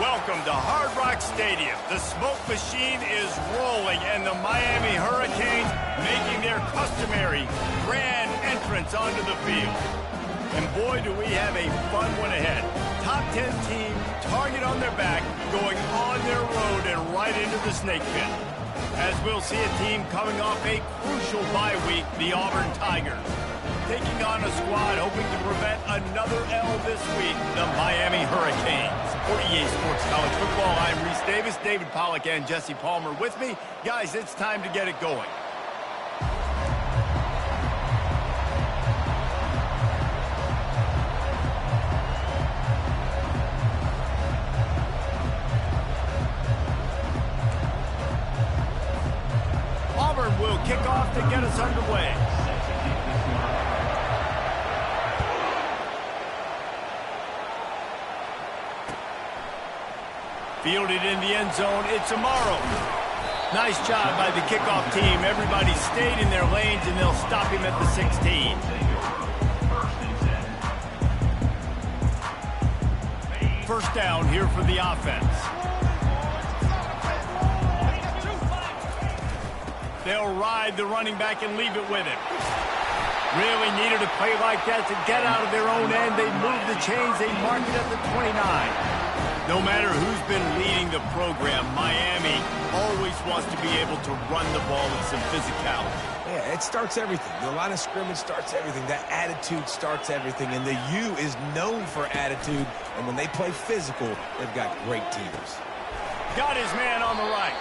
Welcome to Hard Rock Stadium. The smoke machine is rolling, and the Miami Hurricanes making their customary grand entrance onto the field. And boy, do we have a fun one ahead. Top 10 team, target on their back, going on their road and right into the snake pit. As we'll see a team coming off a crucial bye week, the Auburn Tigers. Taking on a squad hoping to prevent another L this week, the Miami Hurricanes. For EA Sports College Football, I'm Reese Davis, David Pollack, and Jesse Palmer with me. Guys, it's time to get it going. Auburn will kick off to get us underway. Fielded in the end zone, it's Amaro. Nice job by the kickoff team. Everybody stayed in their lanes, and they'll stop him at the 16. First down here for the offense. They'll ride the running back and leave it with him. Really needed a play like that to get out of their own end. They moved the chains. They mark it at the 29. No matter who's been leading the program, Miami always wants to be able to run the ball with some physicality. Yeah, it starts everything. The line of scrimmage starts everything. That attitude starts everything. And the U is known for attitude. And when they play physical, they've got great teams. Got his man on the right.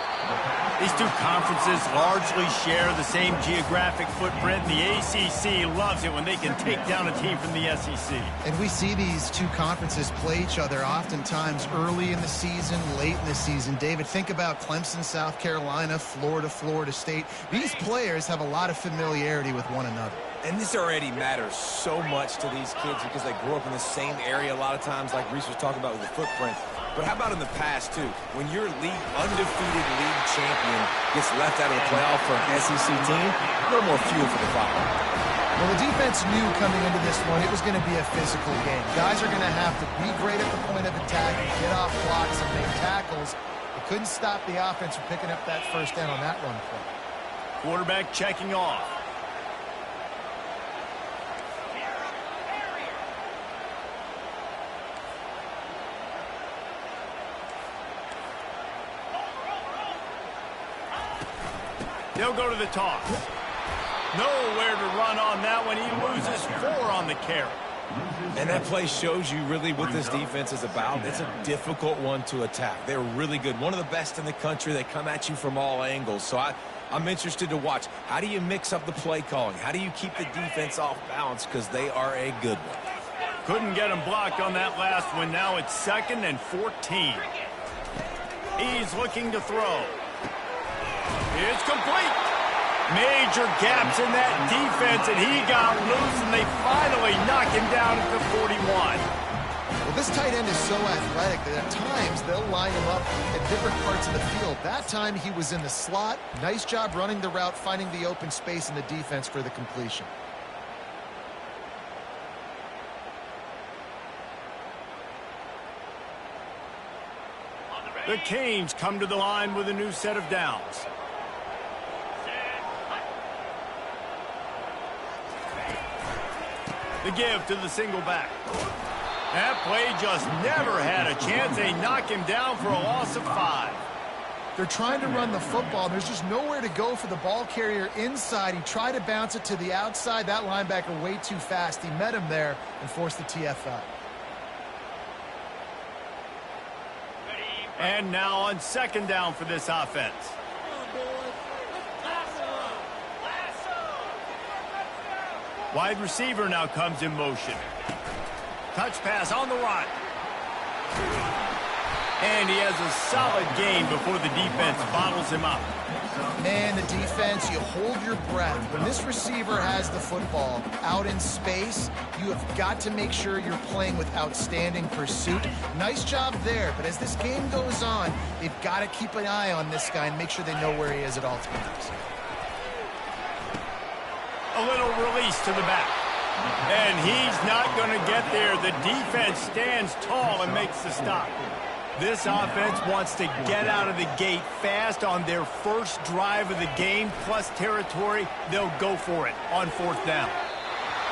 These two conferences largely share the same geographic footprint. The ACC loves it when they can take down a team from the SEC. And we see these two conferences play each other oftentimes early in the season, late in the season. David, think about Clemson, South Carolina, Florida, Florida State. These players have a lot of familiarity with one another. And this already matters so much to these kids because they grew up in the same area a lot of times, like Reese was talking about with the footprint. But how about in the past, too? When your undefeated league champion gets left out of the playoff for an SEC team, a little more fuel for the fire. Well, the defense knew coming into this one it was going to be a physical game. Guys are going to have to be great at the point of attack, get off blocks, and make tackles. They couldn't stop the offense from picking up that first down on that run play. Quarterback checking off. They'll go to the toss. Nowhere to run on that one. He loses 4 on the carry. And that play shows you really what this defense is about. It's a difficult one to attack. They're really good. One of the best in the country. They come at you from all angles. So I'm interested to watch. How do you mix up the play calling? How do you keep the defense off balance? Because they are a good one. Couldn't get him blocked on that last one. Now it's 2nd and 14. He's looking to throw. It's complete. Major gaps in that defense, and he got loose, and they finally knock him down at the 41. Well, this tight end is so athletic that at times they'll line him up at different parts of the field. That time he was in the slot. Nice job running the route, finding the open space in the defense for the completion. The Canes come to the line with a new set of downs. The give to the single back. That play just never had a chance. They knock him down for a loss of 5. They're trying to run the football. There's just nowhere to go for the ball carrier inside. He tried to bounce it to the outside. That linebacker way too fast. He met him there and forced the TFL. And now on 2nd down for this offense. Wide receiver now comes in motion. Touch pass on the run. And he has a solid gain before the defense bottles him up. Man, the defense, you hold your breath. When this receiver has the football out in space, you have got to make sure you're playing with outstanding pursuit. Nice job there, but as this game goes on, they've got to keep an eye on this guy and make sure they know where he is at all times. A little release to the back. And he's not going to get there. The defense stands tall and makes the stop. This offense wants to get out of the gate fast on their first drive of the game, plus territory. They'll go for it on 4th down.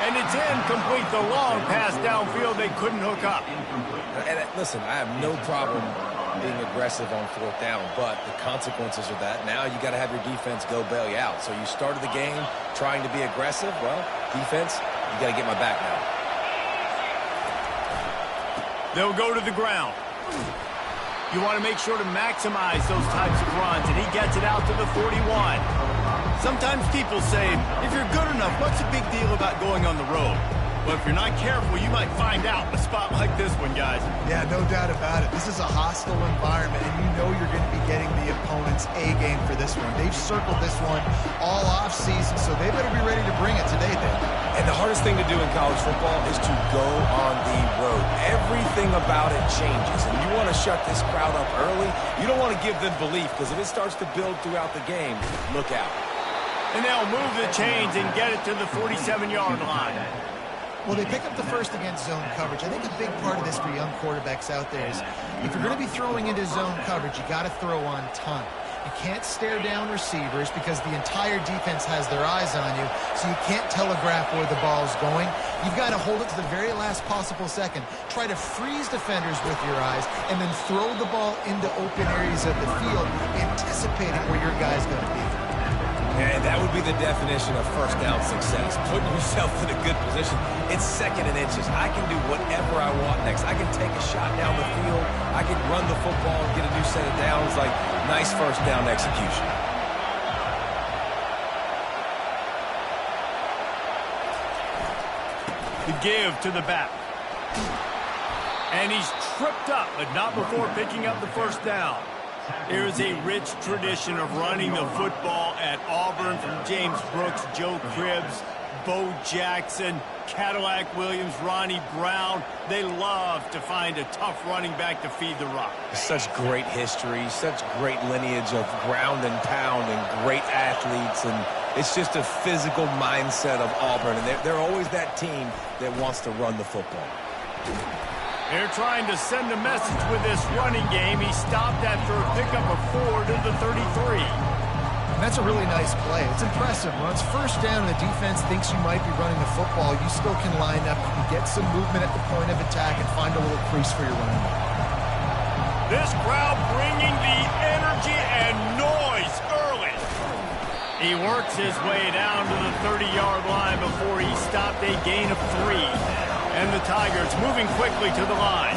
And it's incomplete. The long pass downfield, they couldn't hook up. And listen, I have no problem being aggressive on 4th down, but the consequences of that, now you got to have your defense go bail you out. So you started the game trying to be aggressive. Well, defense, you got to get my back now. They'll go to the ground. You want to make sure to maximize those types of runs, and he gets it out to the 41. Sometimes people say, if you're good enough, what's the big deal about going on the road? Well, if you're not careful, you might find out in a spot like this one, guys. Yeah, no doubt about it. This is a hostile environment, and you know you're going to be getting the opponent's A-game for this one. They've circled this one all off-season, so they better be ready to bring it today, then. And the hardest thing to do in college football is to go on the road. Everything about it changes, and you want to shut this crowd up early. You don't want to give them belief, because if it starts to build throughout the game, look out. And they'll move the chains and get it to the 47-yard line. Well, they pick up the first against zone coverage. I think a big part of this for young quarterbacks out there is if you're going to be throwing into zone coverage, you got to throw on time. You can't stare down receivers because the entire defense has their eyes on you, so you can't telegraph where the ball's going. You've got to hold it to the very last possible second. Try to freeze defenders with your eyes and then throw the ball into open areas of the field, anticipating where your guy's going to be. And that would be the definition of first down success, putting yourself in a good position. It's 2nd and inches. I can do whatever I want next. I can take a shot down the field. I can run the football and get a new set of downs. Like, nice first down execution. The give to the back. And he's tripped up, but not before picking up the first down. There's a rich tradition of running the football at Auburn from James Brooks, Joe Cribbs, Bo Jackson, Cadillac Williams, Ronnie Brown. They love to find a tough running back to feed the rock. Such great history, such great lineage of ground and pound and great athletes. And it's just a physical mindset of Auburn. And they're always that team that wants to run the football. They're trying to send a message with this running game. He stopped after a pickup of 4 to the 33. And that's a really nice play. It's impressive. When it's first down and the defense thinks you might be running the football, you still can line up. You can get some movement at the point of attack and find a little crease for your running back. This crowd bringing the energy and noise early. He works his way down to the 30-yard line before he stopped a gain of 3. And the Tigers moving quickly to the line.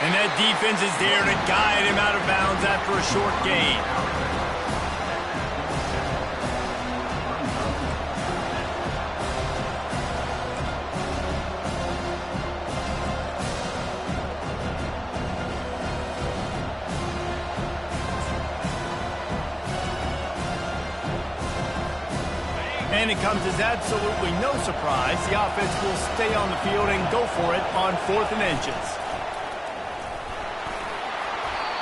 And that defense is there to guide him out of bounds after a short gain. And it comes as absolutely no surprise. The offense will stay on the field and go for it on 4th and inches.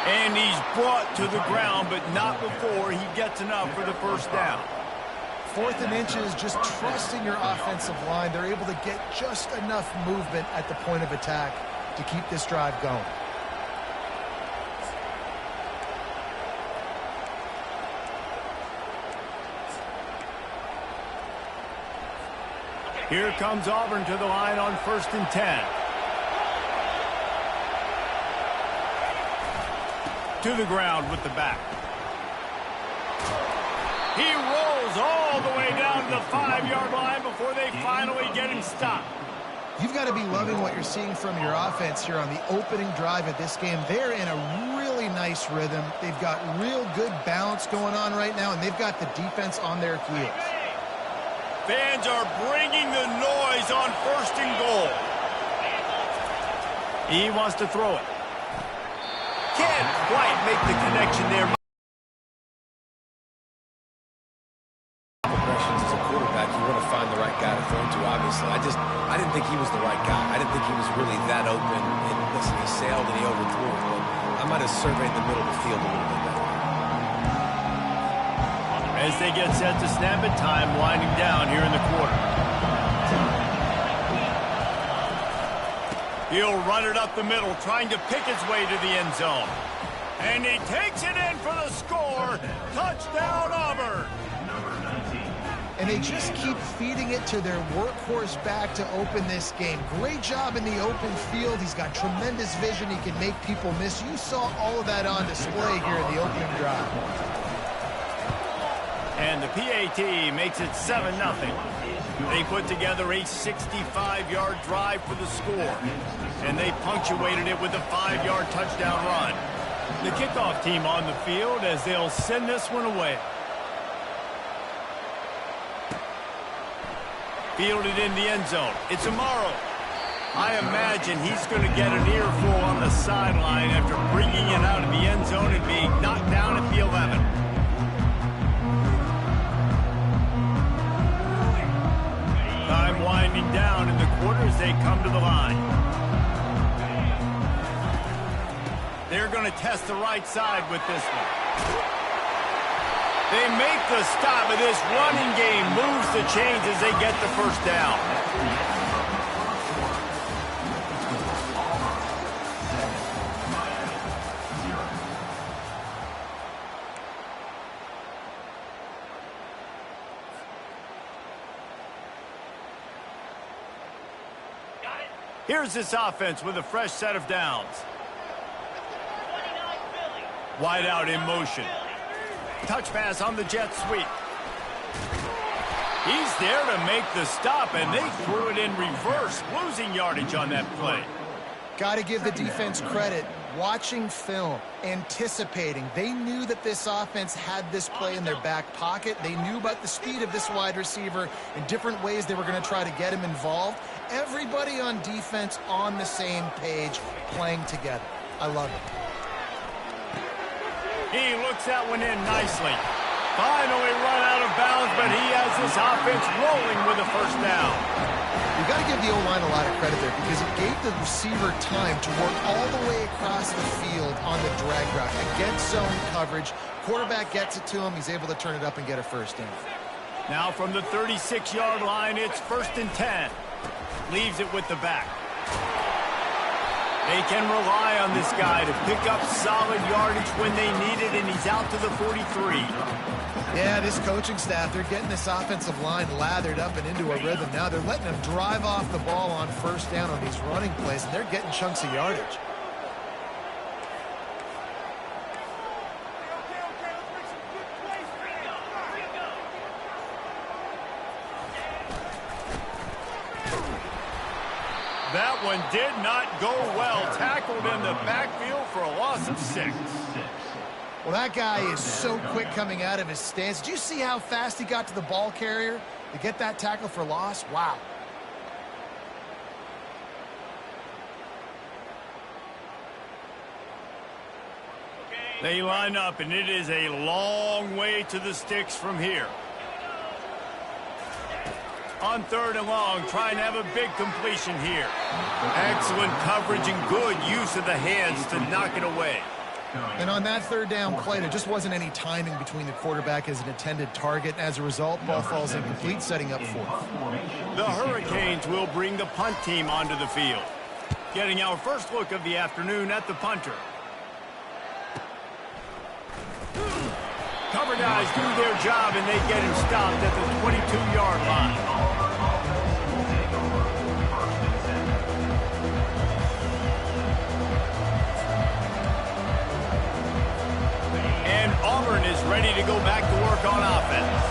And he's brought to the ground, but not before he gets enough for the first down. 4th and inches, just trusting your offensive line. They're able to get just enough movement at the point of attack to keep this drive going. Here comes Auburn to the line on 1st and 10. To the ground with the back. He rolls all the way down to the 5-yard line before they finally get him stopped. You've got to be loving what you're seeing from your offense here on the opening drive of this game. They're in a really nice rhythm. They've got real good balance going on right now, and they've got the defense on their heels. Fans are bringing the noise on 1st and goal. He wants to throw it. Can't quite make the connection there. Progressions as a quarterback, you want to find the right guy to throw to, obviously. I didn't think he was the right guy. I didn't think he was really that open. And listen, he sailed and he overthrew it, but I might have surveyed the middle of the field a little bit better. As they get set to snap it, time winding down here in the quarter. He'll run it up the middle, trying to pick his way to the end zone. And he takes it in for the score. Touchdown, Auburn. And they just keep feeding it to their workhorse back to open this game. Great job in the open field. He's got tremendous vision. He can make people miss. You saw all of that on display here in the opening drive. And the PAT makes it 7-0. They put together a 65-yard drive for the score. And they punctuated it with a 5-yard touchdown run. The kickoff team on the field as they'll send this one away. Fielded in the end zone. It's Amaro. I imagine he's going to get an earful on the sideline after bringing it out of the end zone and being knocked down at the 11. Time winding down in the quarter as they come to the line. They're going to test the right side with this one. They make the stop, and this running game moves the chains as they get the first down. Here's this offense with a fresh set of downs. Wide out in motion. Touch pass on the jet sweep. He's there to make the stop, and they threw it in reverse, losing yardage on that play. Got to give the defense credit. Watching film, anticipating. They knew that this offense had this play in their back pocket. They knew about the speed of this wide receiver and different ways they were going to try to get him involved. Everybody on defense on the same page, playing together. I love it. He looks that one in nicely. Finally run out of bounds, but he has this offense rolling with a first down. You got to give the O-line a lot of credit there because it gave the receiver time to work all the way across the field on the drag route against zone coverage. Quarterback gets it to him. He's able to turn it up and get a first down. Now from the 36-yard line, it's 1st and 10. Leaves it with the back. They can rely on this guy to pick up solid yardage when they need it, and he's out to the 43. Yeah, this coaching staff, they're getting this offensive line lathered up and into a rhythm now. They're letting them drive off the ball on first down on these running plays, and they're getting chunks of yardage. That one did not go well. Tackled in the backfield for a loss of 6. Well, that guy is so quick coming out of his stance. Did you see how fast he got to the ball carrier to get that tackle for loss? Wow. They line up, and it is a long way to the sticks from here. On 3rd and long, trying to have a big completion here. Excellent coverage and good use of the hands to knock it away. And on that 3rd down play, there just wasn't any timing between the quarterback as an intended target. As a result, ball falls incomplete, setting up 4th. The Hurricanes will bring the punt team onto the field. Getting our first look of the afternoon at the punter. Cover guys do their job, and they get him stopped at the 22-yard line. And Auburn is ready to go back to work on offense.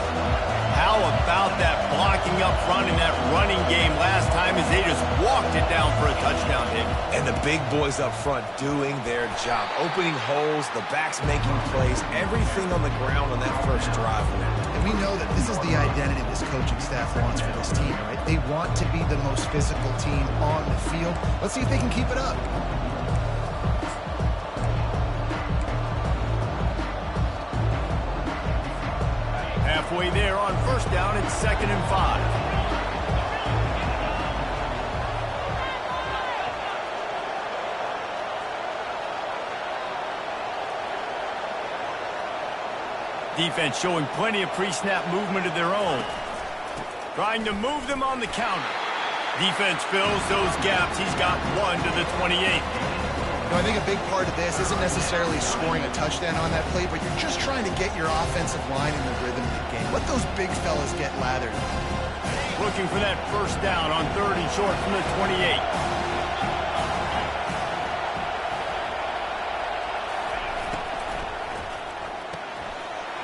How about that blocking up front in that running game last time as they just walked it down for a touchdown hit? And the big boys up front doing their job. Opening holes, the backs making plays, everything on the ground on that first drive. And we know that this is the identity this coaching staff wants for this team, right? They want to be the most physical team on the field. Let's see if they can keep it up. Halfway there on first down, it's 2nd and 5. Defense showing plenty of pre-snap movement of their own. Trying to move them on the counter. Defense fills those gaps. He's got 1 to the 28. I think a big part of this isn't necessarily scoring a touchdown on that play, but you're just trying to get your offensive line in the rhythm of the game. Let those big fellas get lathered. Looking for that first down on 3rd and short from the 28.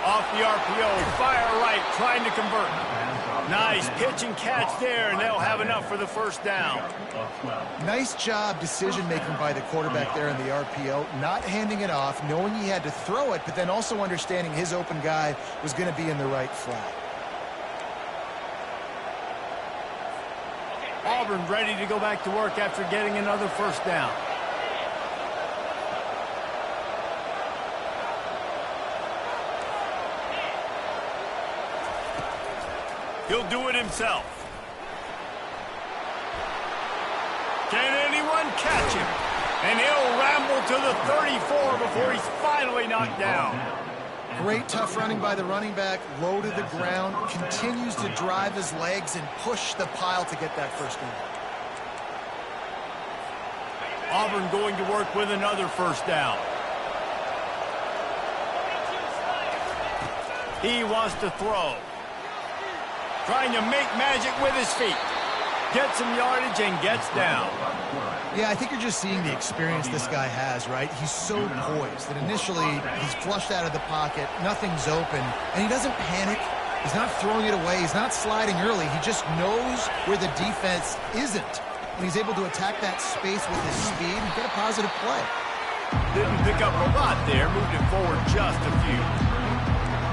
Off the RPO, fire right, trying to convert. Nice pitch and catch there, and they'll have enough for the first down. Nice job decision-making by the quarterback there in the RPO, not handing it off, knowing he had to throw it, but then also understanding his open guy was going to be in the right flat. Auburn ready to go back to work after getting another first down. He'll do it himself. Can anyone catch him? And he'll ramble to the 34 before he's finally knocked down. Great tough running by the running back, low to the ground, continues to drive his legs and push the pile to get that first down. Auburn going to work with another first down. He wants to throw. Trying to make magic with his feet. Gets some yardage and gets down. Yeah, I think you're just seeing the experience this guy has, right? He's so poised that initially he's flushed out of the pocket, nothing's open, and he doesn't panic. He's not throwing it away. He's not sliding early. He just knows where the defense isn't. And he's able to attack that space with his speed and get a positive play. Didn't pick up a lot there. Moved it forward just a few.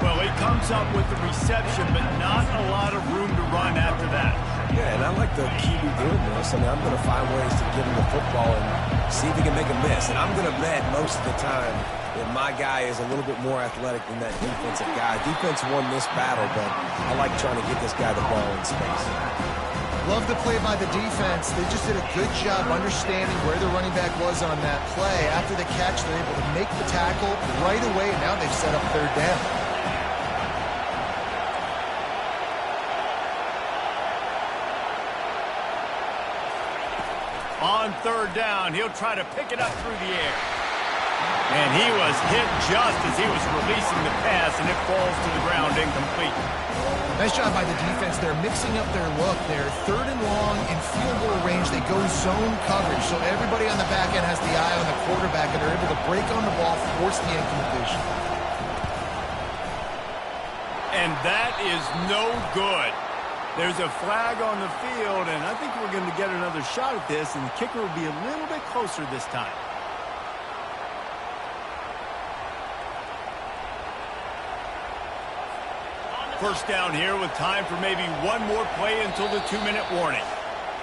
Well, he comes up with the reception, but not a lot of room to run after that. Yeah, and I like the QB doing this. I mean, I'm going to find ways to give him the football and see if he can make a miss. And I'm going to bet most of the time that my guy is a little bit more athletic than that defensive guy. Defense won this battle, but I like trying to get this guy the ball in space. Love the play by the defense. They just did a good job understanding where the running back was on that play. After the catch, they're able to make the tackle right away, and now they've set up 3rd down. On 3rd down, he'll try to pick it up through the air. And he was hit just as he was releasing the pass, and it falls to the ground incomplete. Nice job by the defense. They're mixing up their look. They're 3rd and long in field goal range. They go zone coverage, so everybody on the back end has the eye on the quarterback, and they're able to break on the ball, force the incompletion. And that is no good. There's a flag on the field, and I think we're going to get another shot at this, and the kicker will be a little bit closer this time. First down here with time for maybe one more play until the 2-minute warning.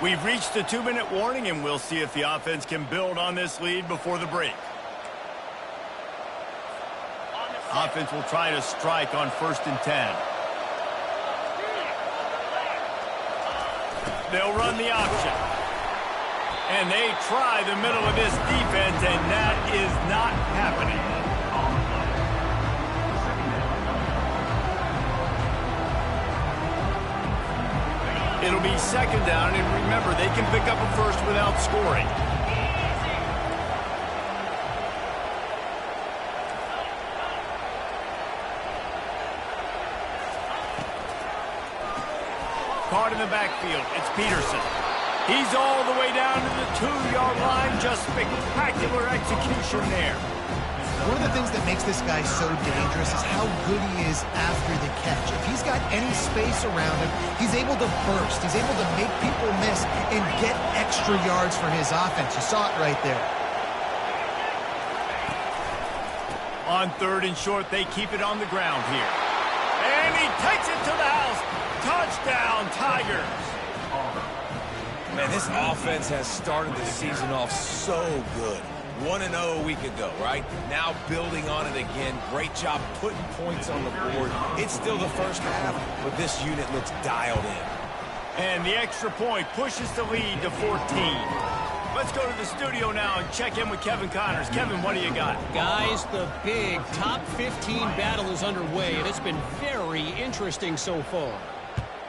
We've reached the 2-minute warning, and we'll see if the offense can build on this lead before the break. Offense will try to strike on 1st and 10. They'll run the option. And they try the middle of this defense, and that is not happening. It'll be 2nd down, and remember, they can pick up a first without scoring. Caught in the backfield, it's Peterson. He's all the way down to the 2-yard line. Just spectacular execution there. One of the things that makes this guy so dangerous is how good he is after the catch. If he's got any space around him, he's able to burst. He's able to make people miss and get extra yards for his offense. You saw it right there. On 3rd and short, they keep it on the ground here. And he takes it to the house. Touchdown, Tigers. Man, this offense has started the season off so good. 1-0 a week ago, right? Now building on it again. Great job putting points on the board. It's still the first half, but this unit looks dialed in. And the extra point pushes the lead to 14. Let's go to the studio now and check in with Kevin Connors. Kevin, what do you got? Guys, the big top 15 battle is underway, and it's been very interesting so far.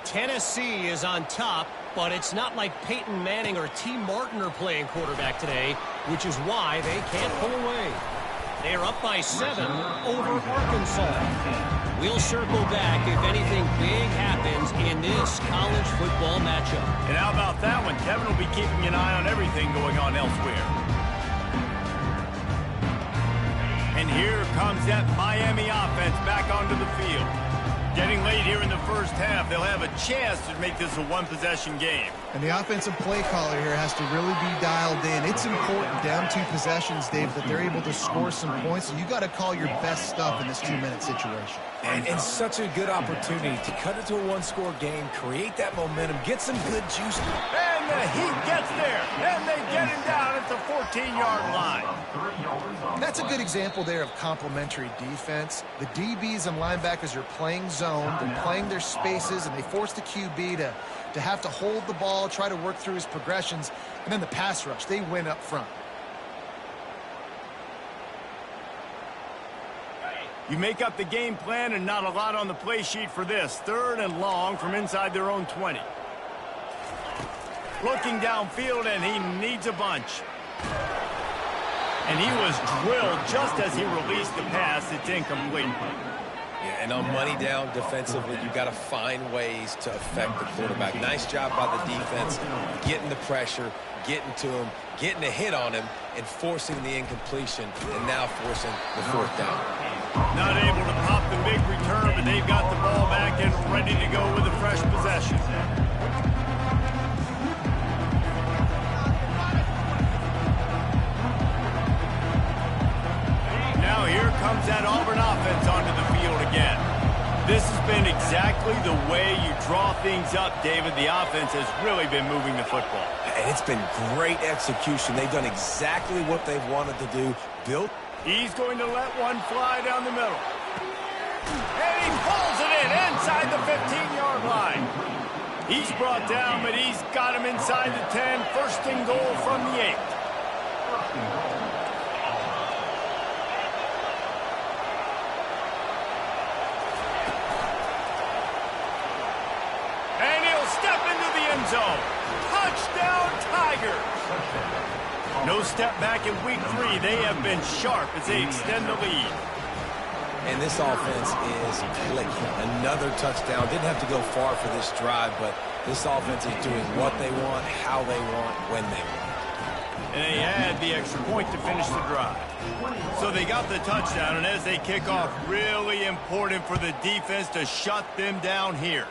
Tennessee is on top but it's not like Peyton Manning or T. Martin are playing quarterback today, which is why they can't pull away. They are up by 7 over Arkansas. We'll circle back if anything big happens in this college football matchup. And how about that one? Kevin will be keeping an eye on everything going on elsewhere. And here comes that Miami offense back onto the field. Getting late here in the first half, they'll have a chance to make this a one-possession game. And the offensive play caller here has to really be dialed in. It's important down 2 possessions, Dave, that they're able to score some points. So you got to call your best stuff in this 2-minute situation. And such a good opportunity to cut it to a one-score game, create that momentum, get some good juice. And the Heat gets there, and they get him down at the 14-yard line. That's a good example there of complementary defense. The DBs and linebackers are playing zone, they're playing their spaces, and they force the QB to have to hold the ball, try to work through his progressions, and then the pass rush, they win up front. You make up the game plan and not a lot on the play sheet for this. 3rd and long from inside their own 20. Looking downfield, and he needs a bunch. And he was drilled just as he released the pass. It's incomplete. Yeah, and on money down defensively, you've got to find ways to affect the quarterback. Nice job by the defense, getting the pressure, getting to him, getting a hit on him, and forcing the incompletion, and now forcing the 4th down. Not able to pop the big return, but they've got the ball back and ready to go with a fresh possession. Now here comes that Auburn offense onto the field again. This has been exactly the way you draw things up, David. The offense has really been moving the football. And it's been great execution. They've done exactly what they've wanted to do. He's going to let one fly down the middle. And he pulls it in inside the 15-yard line. He's brought down, but he's got him inside the 10. 1st and goal from the 8. And he'll step into the end zone. Touchdown, Tigers. No step back in week 3. They have been sharp as they extend the lead. And this offense is clicking. Another touchdown. Didn't have to go far for this drive, but this offense is doing what they want, how they want, when they want. And they had the extra point to finish the drive. So they got the touchdown, and as they kick off, really important for the defense to shut them down here.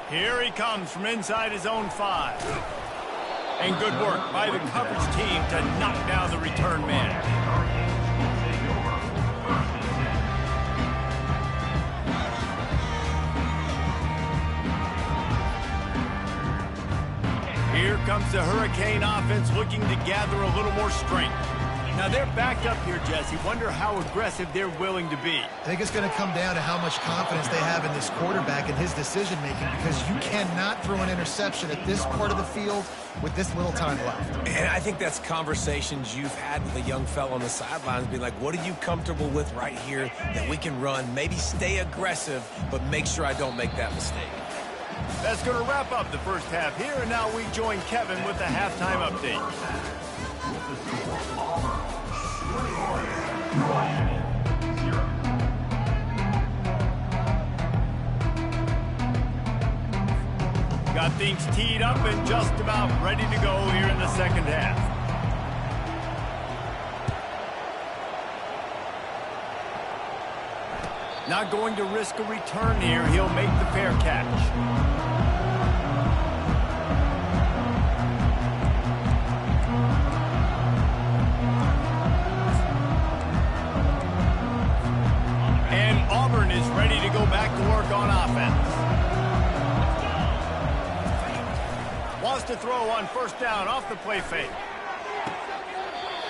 Here he comes from inside his own 5. And good work by the coverage team to knock down the return man. Here comes the Hurricane offense looking to gather a little more strength. Now they're backed up here, Jesse. Wonder how aggressive they're willing to be. I think it's going to come down to how much confidence they have in this quarterback and his decision-making, because you cannot throw an interception at this part of the field with this little time left. And I think that's conversations you've had with a young fellow on the sidelines, being like, what are you comfortable with right here that we can run? Maybe stay aggressive, but make sure I don't make that mistake. That's going to wrap up the first half here, and now we join Kevin with the halftime update. Got things teed up and just about ready to go here in the second half. Not going to risk a return here. He'll make the fair catch. Auburn is ready to go back to work on offense. Wants to throw on 1st down off the play fake.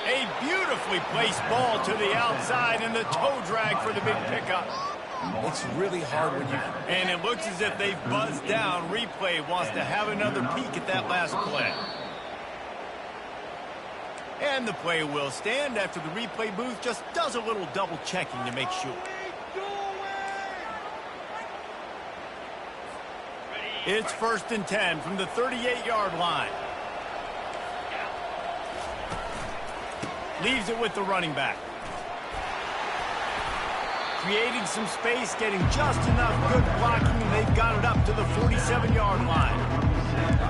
A beautifully placed ball to the outside and the toe drag for the big pickup. It's really hard when you... And it looks as if they've buzzed down. Replay wants to have another peek at that last play. And the play will stand after the replay booth just does a little double checking to make sure. It's 1st and 10 from the 38-yard line. Leaves it with the running back. Creating some space, getting just enough good blocking, and they've got it up to the 47-yard line.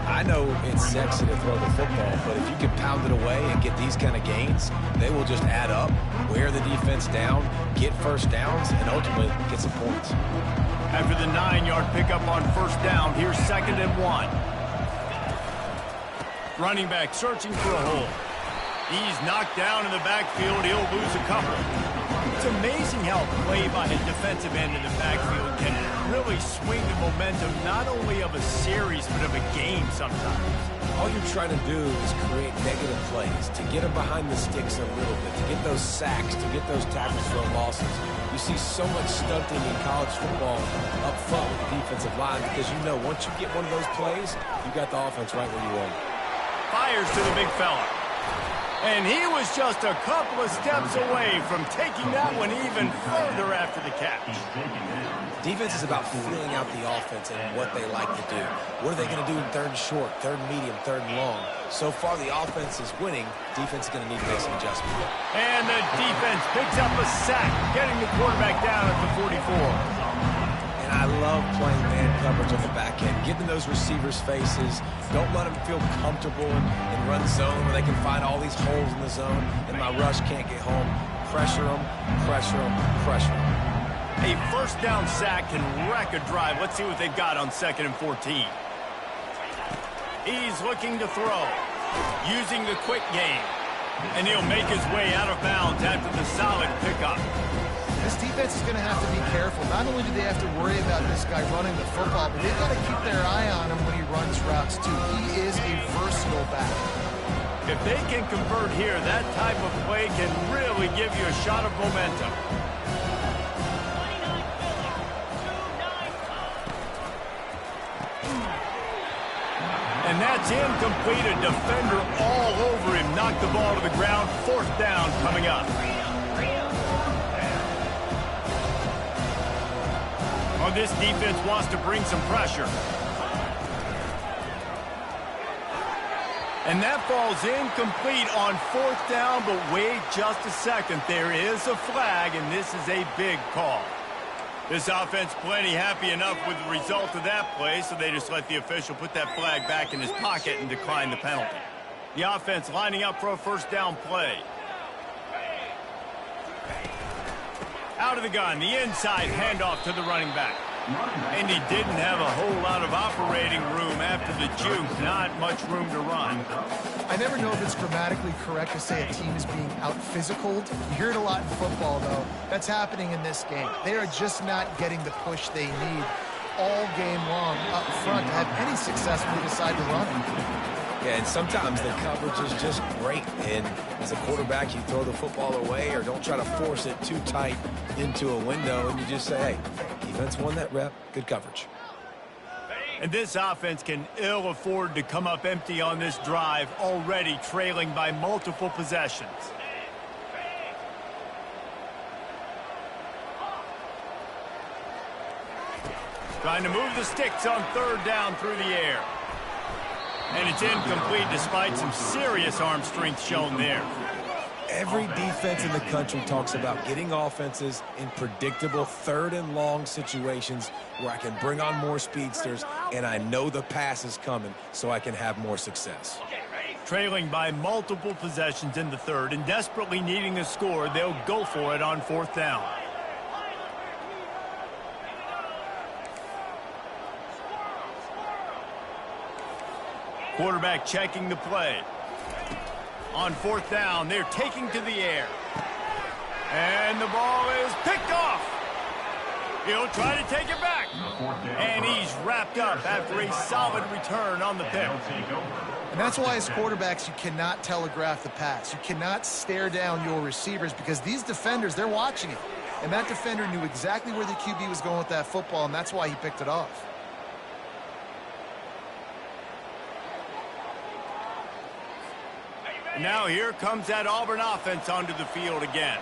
I know it's sexy to throw the football, but if you can pound it away and get these kind of gains, they will just add up, wear the defense down, get first downs, and ultimately get some points. After the 9-yard pickup on 1st down, here's 2nd and 1. Running back searching for a hole. He's knocked down in the backfield. He'll lose a couple. It's amazing how a play by a defensive end in the backfield can really swing the momentum not only of a series but of a game sometimes. All you're trying to do is create negative plays, to get them behind the sticks a little bit, to get those sacks, to get those tackles for losses. You see so much stunting in college football up front with the defensive line because you know once you get one of those plays, you got the offense right where you want it. Fires to the big fella. And he was just a couple of steps away from taking that one even further after the catch. Defense is about feeling out the offense and what they like to do. What are they going to do in 3rd and short, 3rd and medium, 3rd and long? So far, the offense is winning. Defense is going to need to make some adjustments. And the defense picks up a sack, getting the quarterback down at the 44. And I love playing man coverage on the back end, giving those receivers faces. Don't let them feel comfortable in run zone where they can find all these holes in the zone and my rush can't get home. Pressure them, pressure them, pressure them. A 1st down sack can wreck a drive. Let's see what they've got on 2nd and 14. He's looking to throw, using the quick game. And he'll make his way out of bounds after the solid pickup. This defense is going to have to be careful. Not only do they have to worry about this guy running the football, but they've got to keep their eye on him when he runs routes, too. He is a versatile back. If they can convert here, that type of play can really give you a shot of momentum. And that's incomplete. A defender all over him. Knocked the ball to the ground. 4th down coming up. Well, this defense wants to bring some pressure. And that falls incomplete on 4th down, but wait just a second. There is a flag, and this is a big call. This offense plenty happy enough with the result of that play, so they just let the official put that flag back in his pocket and decline the penalty. The offense lining up for a 1st down play. Out of the gun, the inside handoff to the running back. And he didn't have a whole lot of operating room after the juke. Not much room to run. I never know if it's grammatically correct to say a team is being out-physicaled. You hear it a lot in football, though. That's happening in this game. They are just not getting the push they need all game long up front to have any success when they decide to run it. Yeah, and sometimes the coverage is just great. And as a quarterback, you throw the football away or don't try to force it too tight into a window, and you just say, hey, defense won that rep, good coverage. And this offense can ill afford to come up empty on this drive, already trailing by multiple possessions. Trying to move the sticks on 3rd down through the air. And it's incomplete despite some serious arm strength shown there. Every defense in the country talks about getting offenses in predictable 3rd and long situations where I can bring on more speedsters and I know the pass is coming so I can have more success. Trailing by multiple possessions in the 3rd and desperately needing a score, they'll go for it on 4th down. Quarterback checking the play. On 4th down, they're taking to the air. And the ball is picked off. He'll try to take it back. And he's wrapped up after a solid return on the pick. And that's why as quarterbacks, you cannot telegraph the pass. You cannot stare down your receivers because these defenders, they're watching it. And that defender knew exactly where the QB was going with that football, and that's why he picked it off. Now here comes that Auburn offense onto the field again.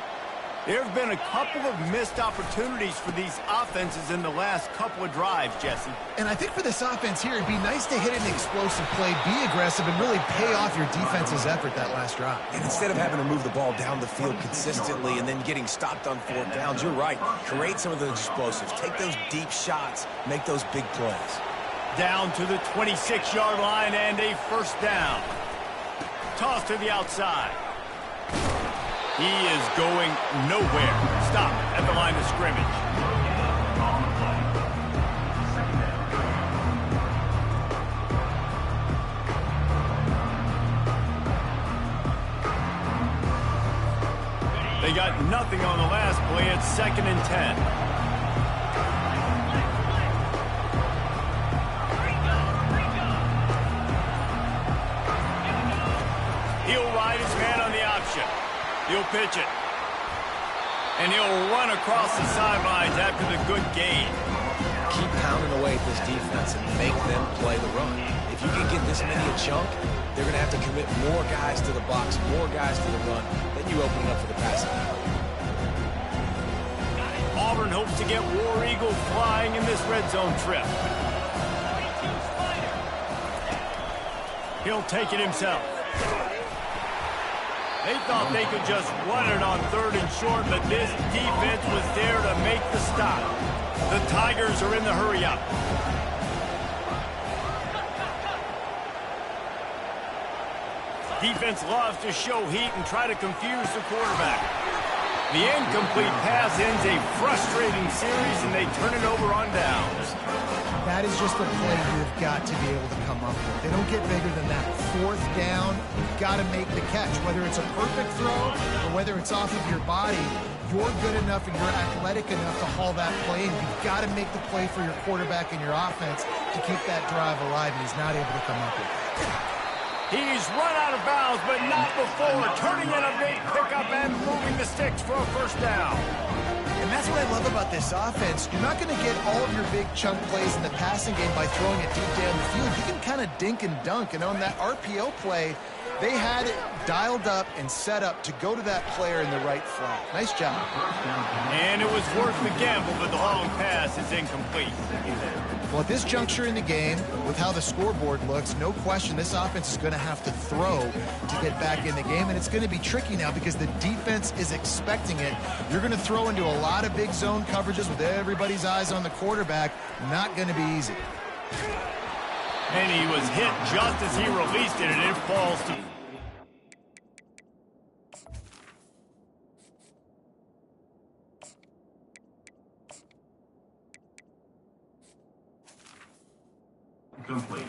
There have been a couple of missed opportunities for these offenses in the last couple of drives, Jesse. And I think for this offense here, it'd be nice to hit an explosive play, be aggressive, and really pay off your defense's effort that last drive. And instead of having to move the ball down the field consistently and then getting stopped on fourth downs, you're right. Create some of those explosives. Take those deep shots. Make those big plays. Down to the 26-yard line and a first down. Toss to the outside. He is going nowhere. Stop at the line of scrimmage. They got nothing on the last play. It's 2nd and 10. He'll ride his man on the option. He'll pitch it. And he'll run across the sidelines after the good gain. Keep pounding away at this defense and make them play the run. If you can get this many a chunk, they're going to have to commit more guys to the box, more guys to the run. Then you open it up for the passing. Auburn hopes to get War Eagle flying in this red zone trip. He'll take it himself. They thought they could just run it on 3rd and short, but this defense was there to make the stop. The Tigers are in the hurry-up. Defense loves to show heat and try to confuse the quarterback. The incomplete pass ends a frustrating series, and they turn it over on downs. That is just a play you've got to be able to come up with. They don't get bigger than that. 4th down, you've got to make the catch. Whether it's a perfect throw or whether it's off of your body, you're good enough and you're athletic enough to haul that play, and you've got to make the play for your quarterback and your offense to keep that drive alive, and he's not able to come up with it. He's run out of bounds, but not before turning in a big pickup and moving the sticks for a first down. And that's what I love about this offense. You're not going to get all of your big chunk plays in the passing game by throwing it deep down the field. You can kind of dink and dunk. And on that RPO play, they had it dialed up and set up to go to that player in the right flat. Nice job. And it was worth the gamble, but the long pass is incomplete. Well, at this juncture in the game, with how the scoreboard looks, no question this offense is going to have to throw to get back in the game, and it's going to be tricky now because the defense is expecting it. You're going to throw into a lot of big zone coverages with everybody's eyes on the quarterback. Not going to be easy. And he was hit just as he released it, and it falls to... Complete.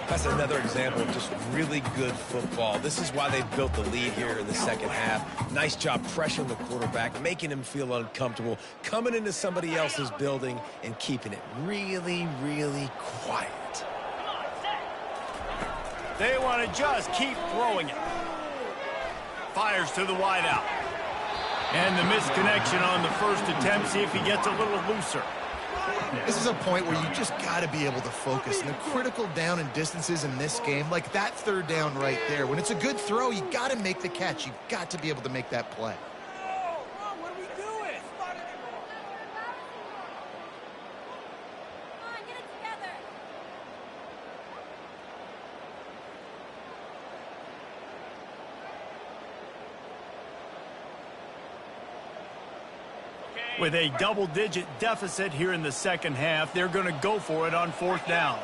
That's another example of just really good football. This is why they've built the lead here in the second half. Nice job pressuring the quarterback, making him feel uncomfortable, coming into somebody else's building and keeping it really, really quiet. They want to just keep throwing it. Fires to the wideout. And the misconnection on the first attempt. See if he gets a little looser. This is a point where you just got to be able to focus. And the critical down and distances in this game, like that 3rd down right there, when it's a good throw, you got to make the catch. You've got to be able to make that play. What are we doing? Come on, get it together. With a double-digit deficit here in the second half, they're going to go for it on 4th down.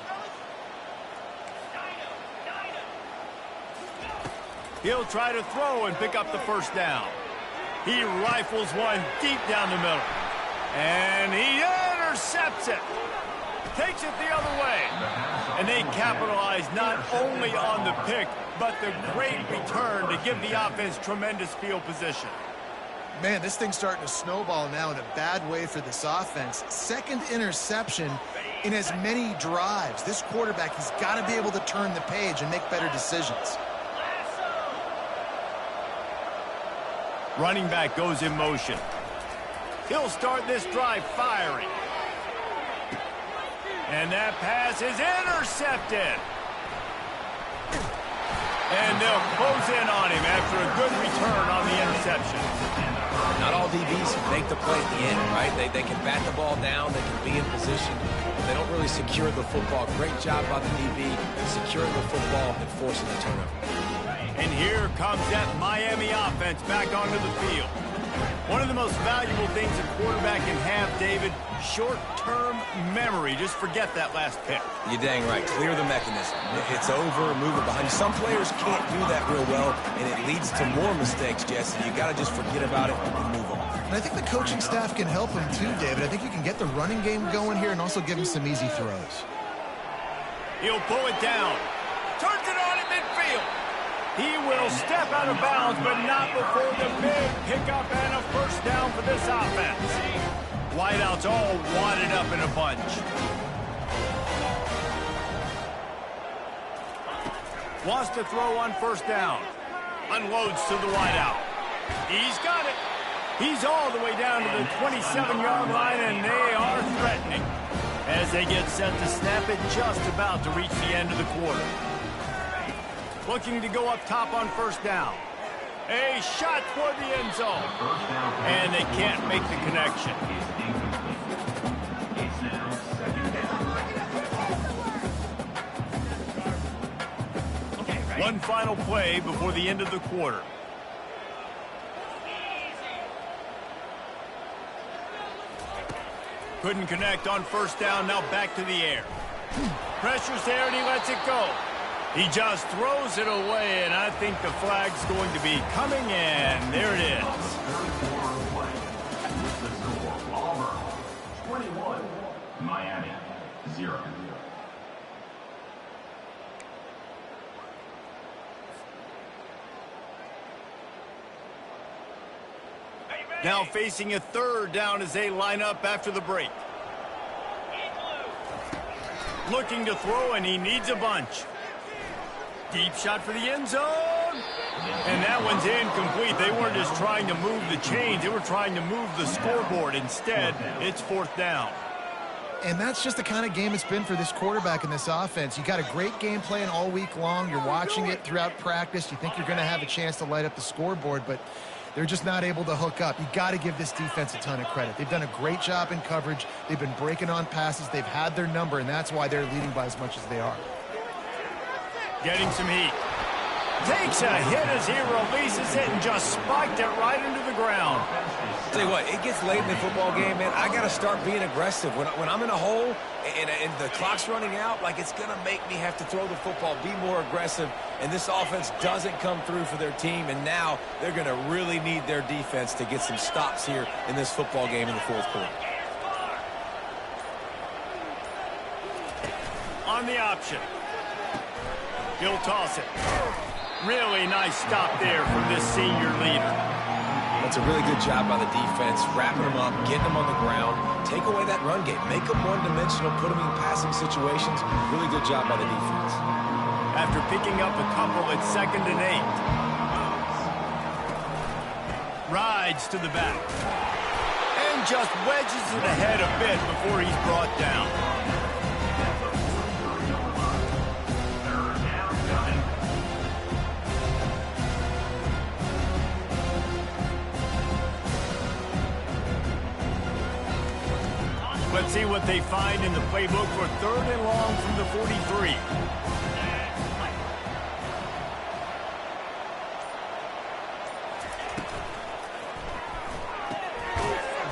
He'll try to throw and pick up the first down. He rifles one deep down the middle. And he intercepts it. Takes it the other way. And they capitalize not only on the pick, but the great return to give the offense tremendous field position. Man, this thing's starting to snowball now in a bad way for this offense. 2nd interception in as many drives. This quarterback has got to be able to turn the page and make better decisions. Running back goes in motion. He'll start this drive firing. And that pass is intercepted. And they'll close in on him after a good return on the interception. Not all DBs make the play at the end, right? They can bat the ball down, they can be in position, but they don't really secure the football. Great job by the DB securing the football and forcing the turnover. And here comes that Miami offense back onto the field. One of the most valuable things a quarterback can have, David, short-term memory. Just forget that last pick. You're dang right. Clear the mechanism. It's over, move it behind you. Some players can't do that real well, and it leads to more mistakes, Jesse. You got to just forget about it and move on. And I think the coaching staff can help him too, David. I think you can get the running game going here and also give him some easy throws. He'll pull it down. Turns it on at midfield. He will step out of bounds, but not before the big pickup and a first down for this offense. Wideouts all wadded up in a bunch. Wants to throw on first down. Unloads to the wideout. He's got it. He's all the way down to the 27-yard line, and they are threatening as they get set to snap it, just about to reach the end of the quarter. Looking to go up top on first down. A shot toward the end zone. And they can't make the connection. One final play before the end of the quarter. Couldn't connect on first down. Now back to the air. Pressure's there and he lets it go. He just throws it away, and I think the flag's going to be coming in. There it is. With the score, Auburn 21, Miami 0. Now facing a third down as they line up after the break. Looking to throw, and he needs a bunch. Deep shot for the end zone. And that one's incomplete. They weren't just trying to move the chains. They were trying to move the scoreboard. Instead, it's fourth down. And that's just the kind of game it's been for this quarterback in this offense. You got a great game plan all week long. You're watching it throughout practice. You think you're going to have a chance to light up the scoreboard, but they're just not able to hook up. You got to give this defense a ton of credit. They've done a great job in coverage. They've been breaking on passes. They've had their number, and that's why they're leading by as much as they are. Getting some heat. Takes a hit as he releases it and just spiked it right into the ground. Tell you what, it gets late in the football game, man. I got to start being aggressive. When I'm in a hole and the clock's running out, like, it's going to make me have to throw the football, be more aggressive, and this offense doesn't come through for their team, and now they're going to really need their defense to get some stops here in this football game in the fourth quarter. On the option. He'll toss it. Really nice stop there from this senior leader. That's a really good job by the defense, wrapping them up, getting them on the ground, take away that run game, make them one-dimensional, put them in passing situations. Really good job by the defense. After picking up a couple at 2nd and 8. Rides to the back. And just wedges it ahead a bit before he's brought down. Let's see what they find in the playbook for 3rd and long from the 43.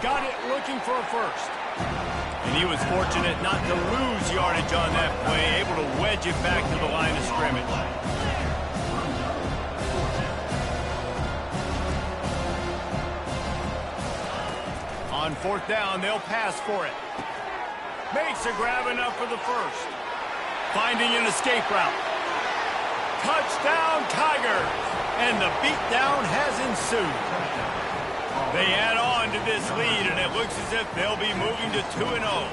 Got it looking for a first. And he was fortunate not to lose yardage on that play, able to wedge it back to the line of scrimmage. On 4th down, they'll pass for it. Makes a grab enough for the first. Finding an escape route. Touchdown, Tigers! And the beatdown has ensued. They add on to this lead, and it looks as if they'll be moving to 2-0.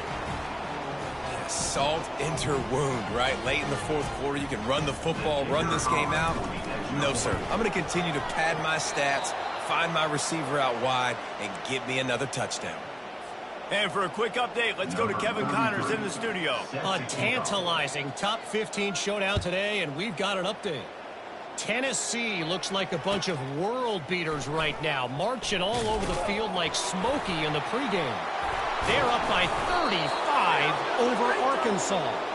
Salt into wound, right? Late in the fourth quarter, you can run the football, run this game out. No, sir. I'm going to continue to pad my stats, find my receiver out wide, and get me another touchdown. And for a quick update, let's go to Kevin Connors in the studio. A tantalizing top 15 showdown today, and we've got an update. Tennessee looks like a bunch of world beaters right now, marching all over the field like Smokey in the pregame. They're up by 35 over Arkansas.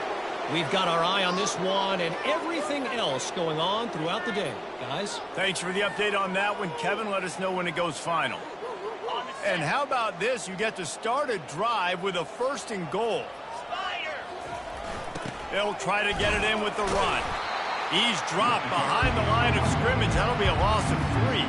We've got our eye on this one and everything else going on throughout the day. Guys? Thanks for the update on that one, Kevin. Let us know when it goes final. And how about this? You get to start a drive with a 1st and goal. They'll try to get it in with the run. He's dropped behind the line of scrimmage. That'll be a loss of 3.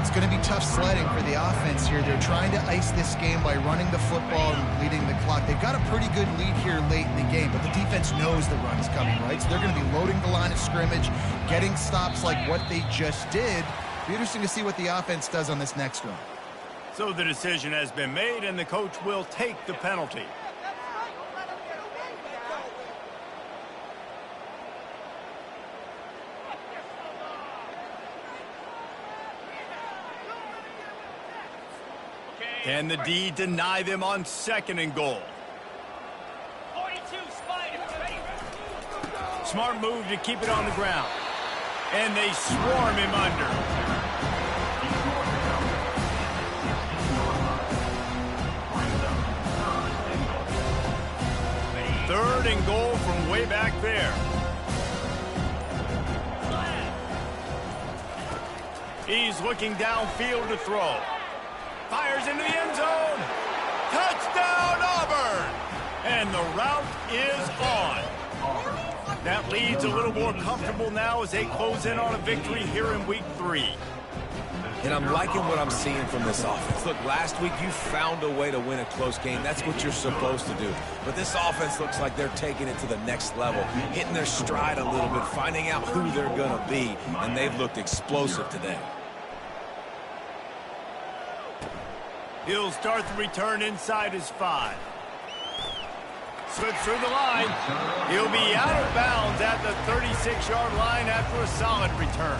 It's going to be tough sledding for the offense here. They're trying to ice this game by running the football and leading the clock. They've got a pretty good lead here late in the game, but the defense knows the run is coming, right? So they're going to be loading the line of scrimmage, getting stops like what they just did. It'll be interesting to see what the offense does on this next one. So the decision has been made, and the coach will take the penalty. Can the D deny them on 2nd and goal? 42, Smart move to keep it on the ground. And they swarm him under. Third and goal from way back there. He's looking downfield to throw. Fires into the end zone. Touchdown, Auburn! And the route is on. That lead's a little more comfortable now as they close in on a victory here in week 3. And I'm liking what I'm seeing from this offense. Look, last week you found a way to win a close game. That's what you're supposed to do. But this offense looks like they're taking it to the next level, hitting their stride a little bit, finding out who they're going to be, and they've looked explosive today. He'll start the return inside his 5. Slips through the line. He'll be out of bounds at the 36-yard line after a solid return.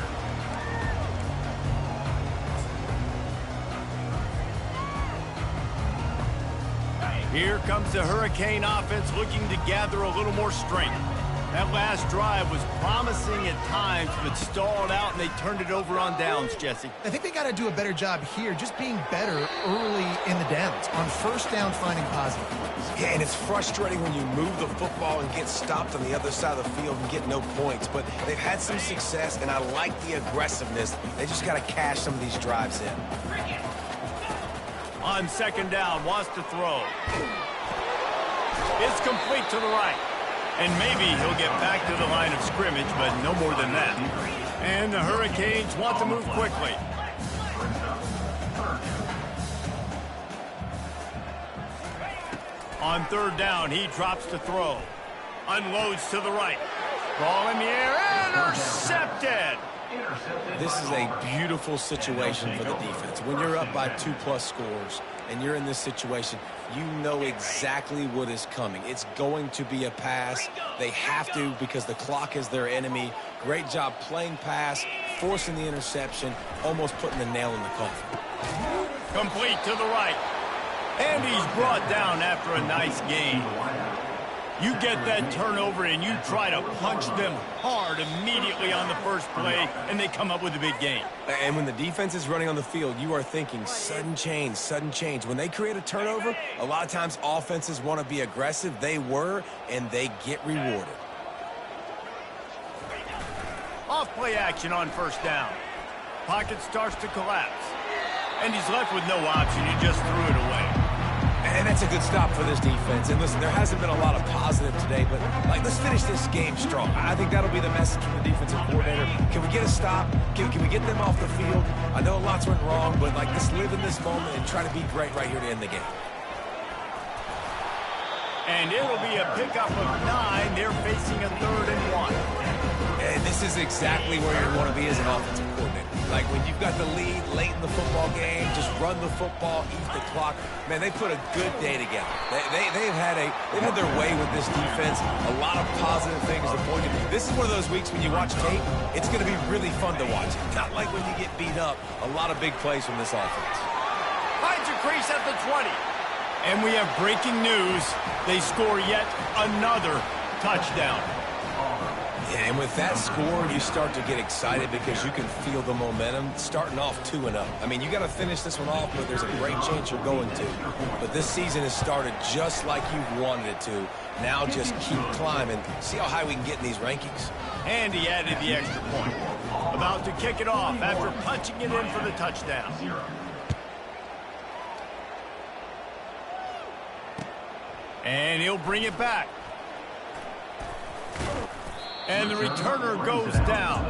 Here comes the Hurricane offense looking to gather a little more strength. That last drive was promising at times, but stalled out, and they turned it over on downs, Jesse. I think they got to do a better job here, just being better early in the downs. On 1st down, finding positive plays. Yeah, and it's frustrating when you move the football and get stopped on the other side of the field and get no points. But they've had some success, and I like the aggressiveness. They just got to cash some of these drives in. On 2nd down, wants to throw. It's complete to the right. And maybe he'll get back to the line of scrimmage, but no more than that. And the Hurricanes want to move quickly. On 3rd down, he drops to throw. Unloads to the right. Ball in the air, intercepted! This is a beautiful situation for the defense. When you're up by 2+ scores and you're in this situation, you know exactly what is coming. It's going to be a pass. They have to because the clock is their enemy. Great job playing pass, forcing the interception, almost putting the nail in the coffin. Complete to the right. And he's brought down after a nice gain. You get that turnover and you try to punch them hard immediately on the first play, and they come up with a big gain. And when the defense is running on the field, you are thinking sudden change, sudden change. When they create a turnover, a lot of times offenses want to be aggressive. They were, and they get rewarded. Off play action on 1st down. Pocket starts to collapse. And he's left with no option. He just threw it away. And that's a good stop for this defense. And listen, there hasn't been a lot of positive today, but let's finish this game strong. I think that'll be the message from the defensive coordinator. Can we get a stop? Can we get them off the field? I know lots went wrong, but let's live in this moment and try to be great right here to end the game. And it'll be a pickup of 9. They're facing a 3rd and 1. And this is exactly where you want to be as an offensive coordinator. Like when you've got the lead late in the football game, just run the football, eat the clock. Man, they put a good day together. They've had their way with this defense. A lot of positive things to point to. This is one of those weeks when you watch tape, it's going to be really fun to watch. Not like when you get beat up. A lot of big plays from this offense. Finds a crease at the 20. And we have breaking news. They score yet another touchdown. And with that score, you start to get excited because you can feel the momentum starting off 2-0. I mean, you got to finish this one off, but there's a great chance you're going to. But this season has started just like you've wanted it to. Now just keep climbing. See how high we can get in these rankings. And he added the extra point. About to kick it off after punching it in for the touchdown. And he'll bring it back. And the returner goes down.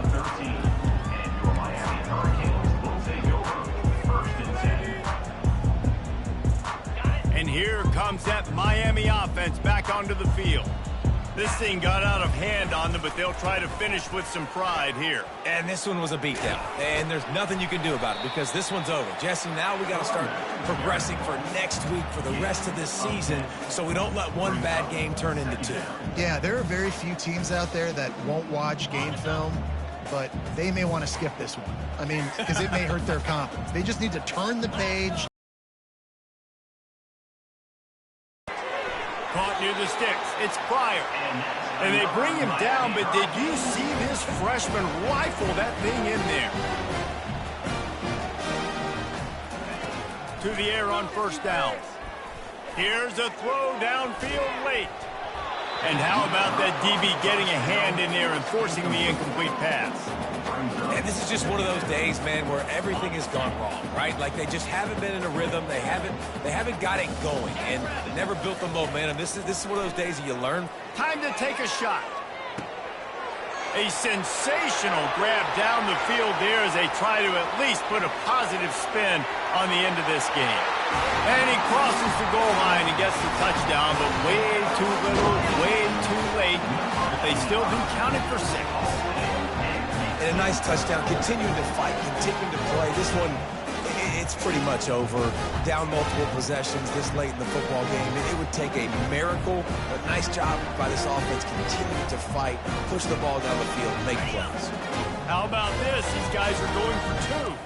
And here comes that Miami offense back onto the field. This thing got out of hand on them, but they'll try to finish with some pride here. And this one was a beatdown. And there's nothing you can do about it because this one's over. Jesse, now we got to start progressing for next week for the rest of this season so we don't let one bad game turn into two. Yeah, there are very few teams out there that won't watch game film, but they may want to skip this one. I mean, because it may hurt their confidence. They just need to turn the page. Caught near the sticks. It's Pryor. And they bring him down, but did you see this freshman rifle that thing in there? To the air on first down. Here's a throw downfield late. And how about that DB getting a hand in there and forcing the incomplete pass? And this is just one of those days, man, where everything has gone wrong, right? Like they just haven't been in a rhythm. They haven't got it going and never built the momentum. This is one of those days that you learn. Time to take a shot. A sensational grab down the field there as they try to at least put a positive spin on the end of this game. And he crosses the goal line and gets the touchdown, but way too little, way too late. But they still do count it for 6. And a nice touchdown, continuing to fight, continuing to play. This one, it's pretty much over. Down multiple possessions this late in the football game. It would take a miracle, but nice job by this offense continuing to fight, push the ball down the field, make plays. How about this? These guys are going for 2.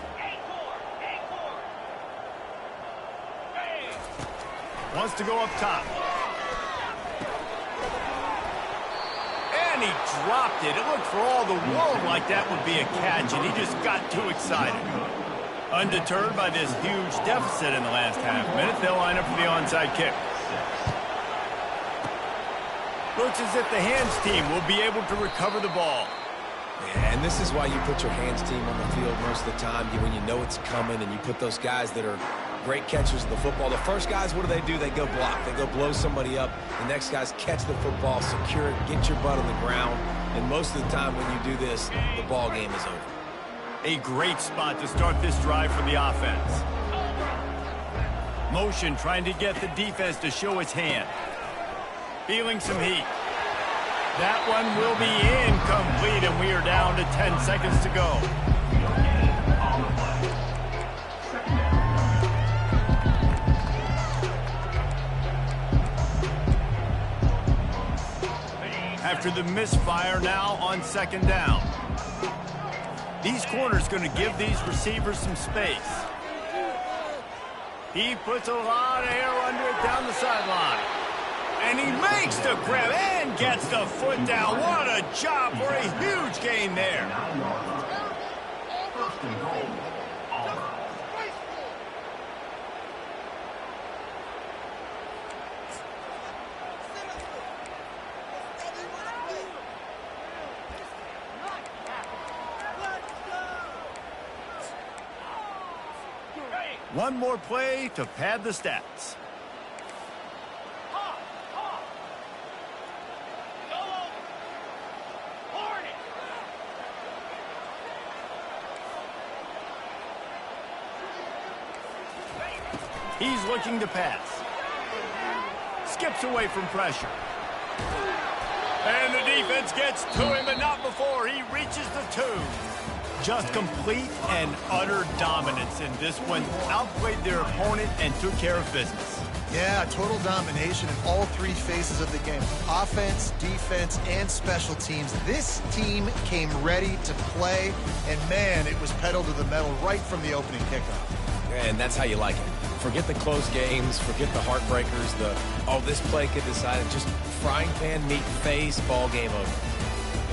Wants to go up top. And he dropped it. It looked for all the world like that would be a catch, and he just got too excited. Undeterred by this huge deficit in the last half-minute, they'll line up for the onside kick. Looks as if the hands team will be able to recover the ball. Yeah, and this is why you put your hands team on the field most of the time, when you know it's coming, and you put those guys that are great catchers of the football. The first guys, what do? They go block. They go blow somebody up. The next guys catch the football, secure it, get your butt on the ground. And most of the time when you do this, the ball game is over. A great spot to start this drive for the offense. Motion trying to get the defense to show its hand. Feeling some heat. That one will be incomplete, and we are down to 10 seconds to go. After the misfire, now on second down. These corners going to give these receivers some space. He puts a lot of air under it down the sideline. And he makes the grab and gets the foot down. What a job for a huge gain there. First and goal, Auburn. One more play to pad the stats. He's looking to pass. Skips away from pressure. And the defense gets to him, but not before he reaches the 2. Just complete and utter dominance in this one. Outplayed their opponent and took care of business. Yeah, total domination in all 3 phases of the game. Offense, defense, and special teams. This team came ready to play, and man, it was pedal to the metal right from the opening kickoff. And that's how you like it. Forget the close games, forget the heartbreakers, this play could decide it. Just frying pan, meat, face, ball game over.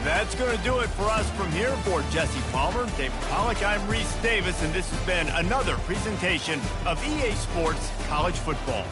That's going to do it for us from here. For Jesse Palmer, David Pollack, I'm Reese Davis, and this has been another presentation of EA Sports College Football.